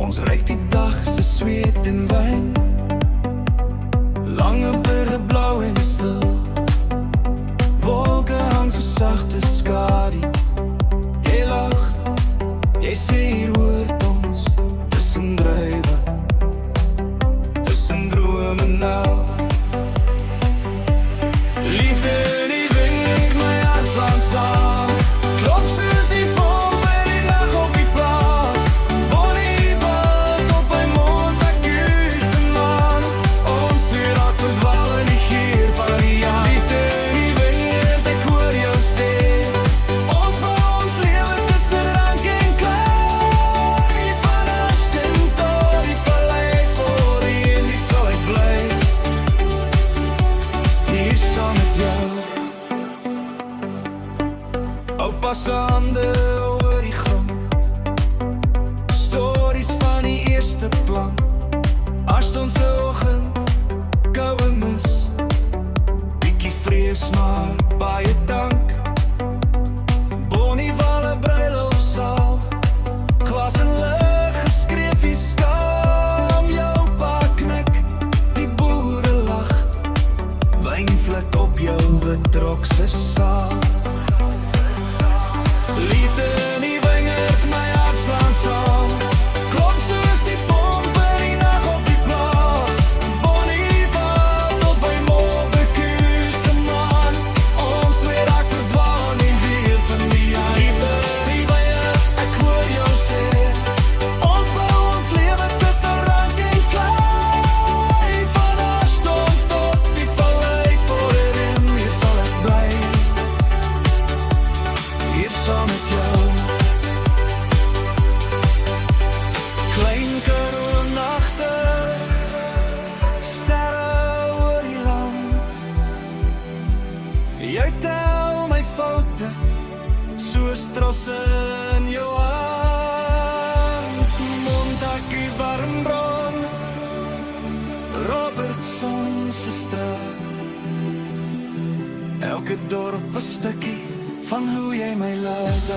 Ons ruik die dag se sweet en wyn. Lange berge blauw en stil. Wolke hang so sagte skadu. Jy lag, jy sê hier hoort ons. Tussen druiwe, tussen drome nou. Liefde in die wind, my hart slaan saam. Klop soos die bom in die nag op die plaas. Bonnie val tot my mond, ek kus en maan. Ons twee raak verdwaal in die geur van die jaar. Liefde in die wind, ek hoor jou sê. Ons bou ons lewe tussen rank en klei. Van Ashton tot die vallei, voor die en die sal ek bly. Hier saam met jou. Oupa se hande oor die grond. Stories van die eerste plan. Ashton se oggend, koue mis. Bietjie vrees maar baie dank. Bonnie Walle bruilofsaal. Glas en lig geskreefie skam. Jou pa knik, die boere lag. Wynvlek op jou betrokse saal. Liefde in die wingerd, my hart slaan saam. Klop soos die pomp in die nag op die plaas. Bonnie val tot by môre, kus en maan. Ons twee raak verdwaal in die weer van die jaar. Liefde in die wingerd, ek hoor jou sê. Ons bou ons lewe tussen rank en klei. Van Ashton tot die vallei, voor die rim, hier sal ek bly. Hier saam met jou. Klein Karoo nagte, sterre oor die land. Jy tel my foute, soos trosse in jou hand. Montague warm bron, Robertson se straat. Elke dorp 'n stukkie van hoe jy my laat.